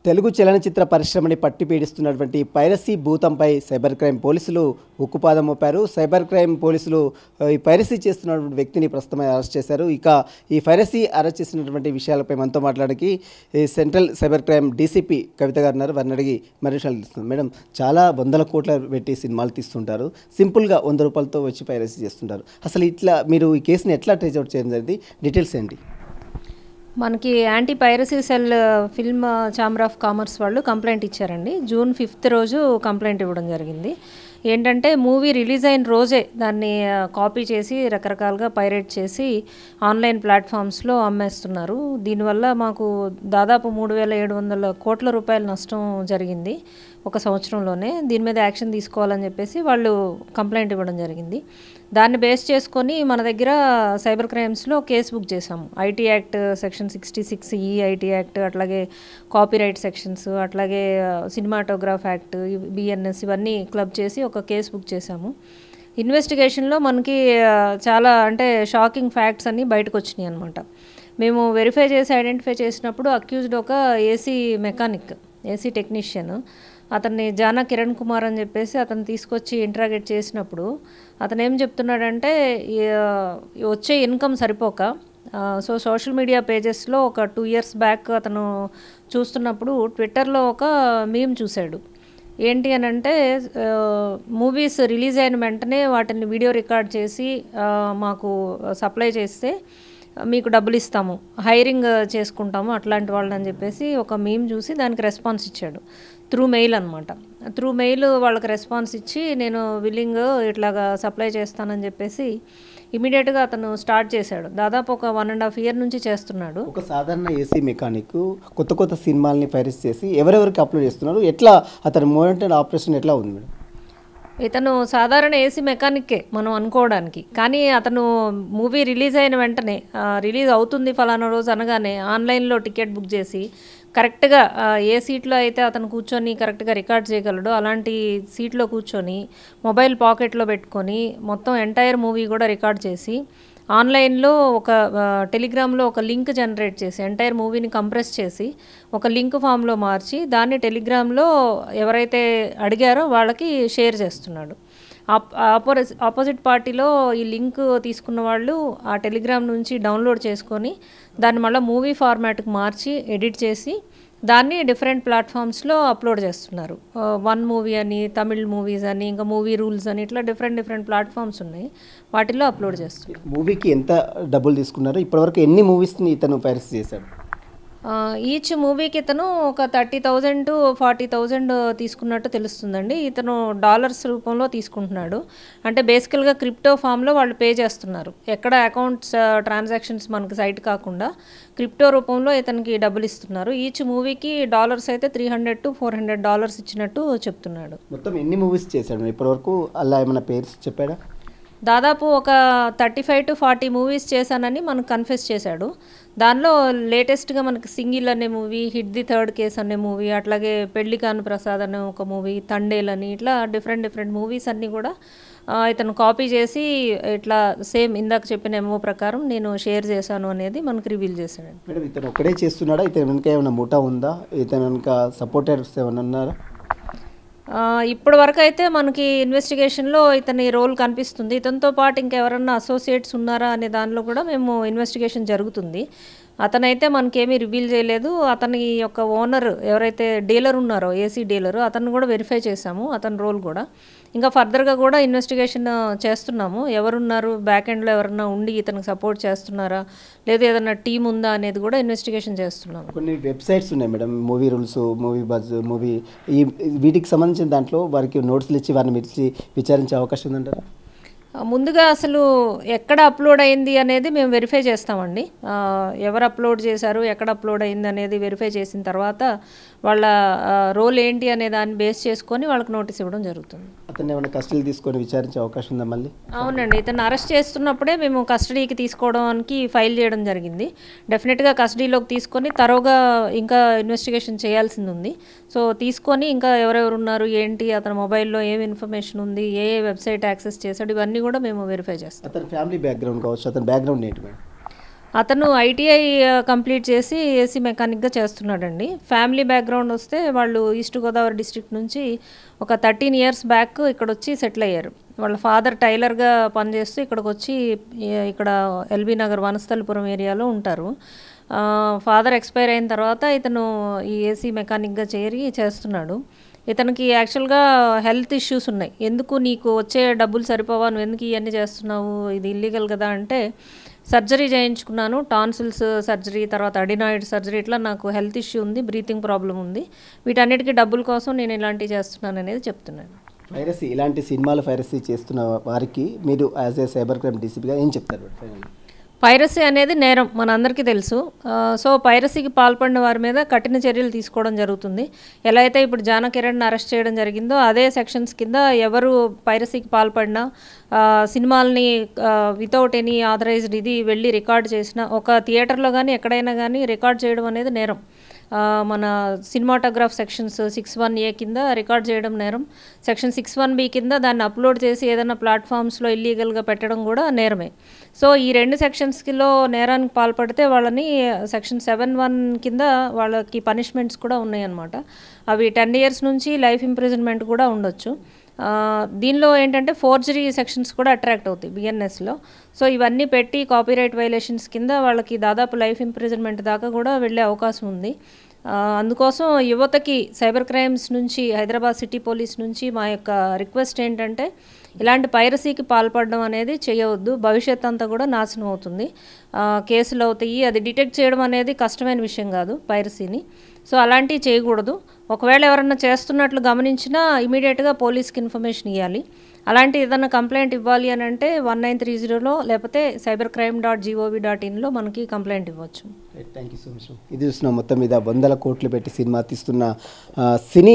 తెలుగు చలనచిత్ర పరిశ్రమని పట్టి పీడిస్తున్నటువంటి పైరసీ భూతంపై సైబర్ క్రైమ్ పోలీసులు ఉక్కుపాదం మోపారు. సైబర్ క్రైమ్ పోలీసులు ఈ పైరసీ చేస్తున్నటువంటి వ్యక్తిని ప్రస్తుతం అరెస్ట్ చేశారు. ఇక ఈ పైరసీ అరెస్ట్ చేసినటువంటి విషయాలపై మనతో మాట్లాడడానికి సెంట్రల్ సైబర్ క్రైమ్ డీసీపీ కవిత గారు ఉన్నారు. వారిని అడిగి మరి విషయాలు తీస్తున్నారు. మేడం, చాలా వందల కోట్ల పెట్టి సినిమాలు తీస్తుంటారు, సింపుల్గా 100 రూపాయలతో వచ్చి పైరసీ చేస్తుంటారు. అసలు ఇట్లా మీరు ఈ కేసుని ఎట్లా ట్రేస్ అవుట్ చేయడం జరిగింది? డీటెయిల్స్ ఏంటి? మనకి anti piracy cell film chamber of commerce వాళ్ళు కంప్లైంట్ ఇచ్చారండి. జూన్ 5 రోజు కంప్లైంట్ ఇవ్వడం జరిగింది. ఏంటంటే మూవీ రిలీజ్ అయిన రోజే దాన్ని కాపీ చేసి రకరకాలుగా పైరేట్ చేసి ఆన్లైన్ ప్లాట్ఫామ్స్లో అమ్మేస్తున్నారు. దీనివల్ల మాకు దాదాపు 3,700 కోట్ల రూపాయల నష్టం జరిగింది ఒక సంవత్సరంలోనే. దీని మీద యాక్షన్ తీసుకోవాలని చెప్పేసి వాళ్ళు కంప్లైంట్ ఇవ్వడం జరిగింది. దాన్ని బేస్ చేసుకొని మన దగ్గర సైబర్ క్రైమ్స్లో కేసు బుక్ చేసాము. IT act section 66E IT act, అట్లాగే కాపీరైట్ సెక్షన్స్, అట్లాగే సినిమాటోగ్రాఫ్ యాక్ట్, బిఎన్ఎస్ ఇవన్నీ క్లబ్ చేసి ఒక కేసు బుక్ చేసాము. ఇన్వెస్టిగేషన్లో మనకి చాలా అంటే షాకింగ్ ఫ్యాక్ట్స్ అన్నీ బయటకు వచ్చినాయి అనమాట. మేము వెరిఫై చేసి ఐడెంటిఫై చేసినప్పుడు అక్యూజ్డ్ ఒక ఏసీ మెకానిక్, ఏసీ టెక్నీషియన్, అతన్ని జానా కిరణ్ కుమార్ అని చెప్పేసి అతను తీసుకొచ్చి ఇంట్రాగేట్ చేసినప్పుడు అతను ఏం చెప్తున్నాడంటే వచ్చే ఇన్కమ్ సరిపోక సోషల్ మీడియా పేజెస్లో ఒక 2 years బ్యాక్ అతను చూస్తున్నప్పుడు ట్విట్టర్లో ఒక మీమ్ చూశాడు. ఏంటి అని అంటే మూవీస్ రిలీజ్ అయిన వెంటనే వాటిని వీడియో రికార్డ్ చేసి మాకు సప్లై చేస్తే మీకు డబ్బులు ఇస్తాము, హైరింగ్ చేసుకుంటాము అట్లాంటి వాళ్ళని అని చెప్పేసి ఒక మీమ్ చూసి దానికి రెస్పాన్స్ ఇచ్చాడు. త్రూ మెయిల్ అనమాట. త్రూ మెయిల్ వాళ్ళకి రెస్పాన్స్ ఇచ్చి నేను విల్లింగ్ ఇట్లాగా సప్లై చేస్తానని చెప్పేసి ఇమీడియట్గా అతను స్టార్ట్ చేశాడు. దాదాపు ఒక 1.5 year నుంచి చేస్తున్నాడు. ఒక సాధారణ ఏసీ మెకానిక్ కొత్త సినిమాలని పైరసీ చేసి ఎవరెవరికి అప్లోడ్ చేస్తున్నారు? ఎట్లా అతని మోనిటర్ ఆపరేషన్ ఎట్లా ఉంది మేడం? ఇతను సాధారణ ఏసీ మెకానిక్కే మనం అనుకోవడానికి, కానీ అతను మూవీ రిలీజ్ అయిన వెంటనే రిలీజ్ అవుతుంది ఫలానా రోజు అనగానే ఆన్లైన్లో టికెట్ బుక్ చేసి కరెక్ట్గా ఏ సీట్లో అయితే అతను కూర్చొని కరెక్ట్గా రికార్డ్ చేయగలడో అలాంటి సీట్లో కూర్చొని మొబైల్ పాకెట్లో పెట్టుకొని మొత్తం ఎంటైర్ మూవీ కూడా రికార్డ్ చేసి ఆన్లైన్లో ఒక టెలిగ్రామ్లో ఒక లింక్ జనరేట్ చేసి ఎంటైర్ మూవీని కంప్రెస్ చేసి ఒక లింక్ ఫామ్లో మార్చి దాన్ని టెలిగ్రామ్లో ఎవరైతే అడిగారో వాళ్ళకి షేర్ చేస్తున్నాడు. ఆపోజిట్ పార్టీలో ఈ లింక్ తీసుకున్న వాళ్ళు ఆ టెలిగ్రామ్ నుంచి డౌన్లోడ్ చేసుకొని దాన్ని మళ్ళీ మూవీ ఫార్మాట్కి మార్చి ఎడిట్ చేసి దాన్ని డిఫరెంట్ ప్లాట్ఫామ్స్లో అప్లోడ్ చేస్తున్నారు. వన్ మూవీ అని, తమిళ్ మూవీస్ అని, ఇంకా మూవీ రూల్స్ అని, ఇట్లా డిఫరెంట్ ప్లాట్ఫామ్స్ ఉన్నాయి, వాటిల్లో అప్లోడ్ చేస్తున్నారు. మూవీకి ఎంత డబ్బులు తీసుకున్నారు? ఇప్పటివరకు ఎన్ని మూవీస్ని ఇతను పైరసీ చేశాడు? ఈచ్ మూవీకి ఇతను ఒక 30,000 to 40,000 తీసుకున్నట్టు తెలుస్తుందండి. ఇతను డాలర్స్ రూపంలో తీసుకుంటున్నాడు. అంటే బేసికల్గా క్రిప్టో ఫామ్లో వాళ్ళు పే చేస్తున్నారు. ఎక్కడ అకౌంట్స్ ట్రాన్సాక్షన్స్ మనకి సైట్ కాకుండా క్రిప్టో రూపంలో ఇతనికి డబ్బులు ఇస్తున్నారు. ఈచ్ మూవీకి డాలర్స్ అయితే $300 to $400 ఇచ్చినట్టు చెప్తున్నాడు. మొత్తం ఎన్ని మూవీస్ చేశాడు ఇప్పటివరకు? అలా ఏమైనా పేర్స్ చెప్పాడా? దాదాపు ఒక 35 to 40 మూవీస్ చేశానని మనకు కన్ఫెస్ చేశాడు. దానిలో లేటెస్ట్గా మనకి సింగిల్ అనే movie, hit the third case అనే మూవీ, అట్లాగే పెళ్లి కాను ప్రసాద్ అనే ఒక మూవీ, తండేల్ అని, ఇట్లా డిఫరెంట్ మూవీస్ అన్నీ కూడా ఇతను కాపీ చేసి ఇట్లా సేమ్ ఇందాక చెప్పిన ఎంఓ ప్రకారం నేను షేర్ చేశాను అనేది మనకు రివీల్ చేశాడు. మేడం, ఇతను ఒక్కడే చేస్తున్నాడా? ఇతను వెనుక ఏమైనా ముఠా ఉందా? ఇతను వెనుక సపోర్టర్స్ ఏమైనా ఉన్నారా? ఇప్పటి వరకు అయితే మనకి ఇన్వెస్టిగేషన్లో ఇతని రోల్ కనిపిస్తుంది. ఇతనితో పాటు ఇంకెవరన్నా అసోసియేట్స్ ఉన్నారా అనే దానిలో కూడా మేము ఇన్వెస్టిగేషన్ జరుగుతుంది. అతనైతే మనకేమీ రివీల్ చేయలేదు. అతని యొక్క ఓనర్ ఎవరైతే డీలర్ ఉన్నారో, ఏసీ డీలరు, అతను కూడా వెరిఫై చేశాము, అతని రోల్ కూడా. ఇంకా ఫర్దర్గా కూడా ఇన్వెస్టిగేషన్ చేస్తున్నాము. ఎవరున్నారు బ్యాక్ ఎండ్లో, ఎవరన్నా ఉండి ఇతనికి సపోర్ట్ చేస్తున్నారా, లేదా ఏదైనా టీం ఉందా అనేది కూడా ఇన్వెస్టిగేషన్ చేస్తున్నాము. కొన్ని వెబ్సైట్స్ ఉన్నాయి madam, movie rules, movie buzz, movie వీటికి సంబంధించిన దాంట్లో వారికి నోట్స్లు ఇచ్చి వారిని మిర్చి విచారించే అవకాశం ఉందంటారా? ముందుగా అసలు ఎక్కడ అప్లోడ్ అయింది అనేది మేము వెరిఫై చేస్తామండి. ఎవరు అప్లోడ్ చేశారు, ఎక్కడ అప్లోడ్ అయింది అనేది వెరిఫై చేసిన తర్వాత వాళ్ళ రోల్ ఏంటి అనే దాన్ని బేస్ చేసుకొని వాళ్ళకి నోటీస్ ఇవ్వడం జరుగుతుంది. అతన్ని ఏమైనా కస్టడీ తీసుకొని విచారించే అవకాశం ఉందా మళ్ళీ? అవునండి, ఇతను అరెస్ట్ చేస్తున్నప్పుడే మేము కస్టడీకి తీసుకోవడానికి ఫైల్ చేయడం జరిగింది. డెఫినెట్గా కస్టడీలోకి తీసుకొని తరోగా ఇంకా ఇన్వెస్టిగేషన్ చేయాల్సింది ఉంది. సో తీసుకొని ఇంకా ఎవరెవరు ఉన్నారు, ఏంటి, అతని మొబైల్లో ఏం ఇన్ఫర్మేషన్ ఉంది, ఏ వెబ్సైట్ యాక్సెస్ చేశాడు, ఇవన్నీ కూడా మేము వెరిఫై చేస్తాం. అతని ఫ్యామిలీ బ్యాక్గ్రౌండ్ కావచ్చు, అతని బ్యాక్గ్రౌండ్ ఏంటి మేడం? అతను ఐటీఐ కంప్లీట్ చేసి ఏసీ మెకానిక్గా చేస్తున్నాడండి. ఫ్యామిలీ బ్యాక్గ్రౌండ్ వస్తే వాళ్ళు ఈస్ట్ గోదావరి డిస్ట్రిక్ట్ నుంచి ఒక 13 ఇయర్స్ బ్యాక్ ఇక్కడ వచ్చి సెటిల్ అయ్యారు. వాళ్ళ ఫాదర్ టైలర్గా పనిచేస్తూ ఇక్కడికి వచ్చి ఇక్కడ ఎల్బీ నగర్ వనస్థలిపురం ఏరియాలో ఉంటారు. ఫాదర్ ఎక్స్పైర్ అయిన తర్వాత ఇతను ఈ ఏసీ మెకానిక్గా చేరి చేస్తున్నాడు. ఇతనికి యాక్చువల్గా హెల్త్ ఇష్యూస్ ఉన్నాయి. ఎందుకు నీకు వచ్చే డబ్బులు సరిపోవా, నువ్వు ఎందుకు ఇవన్నీ చేస్తున్నావు, ఇది ఇల్లీగల్ కదా అంటే, సర్జరీ చేయించుకున్నాను, టాన్సిల్స్ సర్జరీ, తర్వాత అడినాయిడ్ సర్జరీ, ఇట్లా నాకు హెల్త్ ఇష్యూ ఉంది, బ్రీతింగ్ ప్రాబ్లం ఉంది, వీటన్నిటికీ డబ్బుల కోసం నేను ఇలాంటివి చేస్తున్నాను అనేది చెప్తున్నాను. పైరసీ, ఇలాంటి సినిమాలు పైరసీ చేస్తున్న వారికి మీరు యాజ్ ఏ సైబర్ క్రైమ్ డీసీపీగా ఏం చెప్తారు? పైరసీ అనేది నేరం మనందరికీ తెలుసు. సో పైరసీకి పాల్పడిన వారి మీద కఠిన చర్యలు తీసుకోవడం జరుగుతుంది. ఎలా అయితే ఇప్పుడు జానకిరణ్ని అరెస్ట్ చేయడం జరిగిందో అదే సెక్షన్స్ కింద ఎవరు పైరసీకి పాల్పడినా, సినిమాలని వితౌట్ ఎనీ ఆథరైజ్డ్ ఇది వెళ్ళి రికార్డ్ చేసిన, ఒక థియేటర్లో కానీ ఎక్కడైనా కానీ రికార్డ్ చేయడం అనేది నేరం. మన సినిమాటోగ్రాఫ్ సెక్షన్స్ 6(1)A కింద రికార్డ్ చేయడం నేరం. సెక్షన్ 6(1)B కింద దాన్ని అప్లోడ్ చేసి ఏదైనా ప్లాట్ఫామ్స్లో ఇల్లీగల్గా పెట్టడం కూడా నేరమే. సో ఈ 2 సెక్షన్స్లో నేరానికి పాల్పడితే వాళ్ళని సెక్షన్ 7(1) కింద వాళ్ళకి పనిష్మెంట్స్ కూడా ఉన్నాయన్నమాట. అవి 10 years నుంచి లైఫ్ ఇంప్రిజన్మెంట్ కూడా ఉండొచ్చు. దీనిలో ఏంటంటే ఫోర్జరీ సెక్షన్స్ కూడా అట్రాక్ట్ అవుతాయి బిఎన్ఎస్లో. సో ఇవన్నీ పెట్టి కాపీరైట్ వైలేషన్స్ కింద వాళ్ళకి దాదాపు లైఫ్ ఇంప్రిజన్మెంట్ దాకా కూడా వెళ్ళే అవకాశం ఉంది. అందుకోసం యువతకి సైబర్ క్రైమ్స్ నుంచి, హైదరాబాద్ సిటీ పోలీస్ నుంచి మా యొక్క రిక్వెస్ట్ ఏంటంటే, ఇలాంటి పైరసీకి పాల్పడడం అనేది చేయవద్దు. భవిష్యత్ అంతా కూడా నాశనం అవుతుంది, కేసులు అవుతాయి. అది డిటెక్ట్ చేయడం అనేది కష్టమైన విషయం కాదు పైరసీని. సో అలాంటివి చేయకూడదు. ఒకవేళ ఎవరన్నా చేస్తున్నట్లు గమనించినా ఇమీడియట్గా పోలీస్కి ఇన్ఫర్మేషన్ ఇవ్వాలి. అలాంటి ఏదైనా కంప్లైంట్ ఇవ్వాలి అని అంటే 1930లో లేకపోతే cybercrime.gov.inలో మనకి కంప్లైంట్ ఇవ్వచ్చు. Thank you so much. ఇది చూసిన మొత్తం మీద 100 కోట్లు పెట్టి సినిమా తీస్తున్న సినీ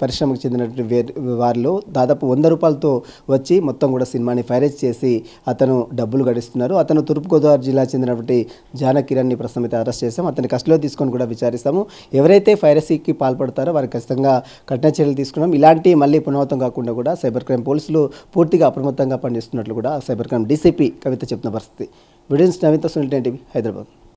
పరిశ్రమకు చెందినటువంటి వారిలో దాదాపు 100 రూపాయలతో వచ్చి మొత్తం కూడా సినిమాని ఫైరేజ్ చేసి అతను డబ్బులు గడిస్తున్నారు. అతను తూర్పుగోదావరి జిల్లా చెందినటువంటి జానకిరణ్ని ప్రస్తుతం అయితే అరెస్ట్ చేశాం. అతన్ని కస్టడీలో తీసుకొని కూడా విచారిస్తాము. ఎవరైతే ఫైరసీకి పాల్పడతారో వారికి ఖచ్చితంగా కఠిన చర్యలు తీసుకున్నాం. ఇలాంటి మళ్ళీ పునరావృతం కాకుండా కూడా సైబర్ క్రైమ్ పోలీసులు పూర్తిగా అప్రమత్తంగా పనిచేస్తున్నట్లు కూడా సైబర్ క్రైమ్ డీసీపీ కవిత చెప్తున్న పరిస్థితి. వీడియోస్ నవీన్తో సునీల్ టీవీ హైదరాబాద్.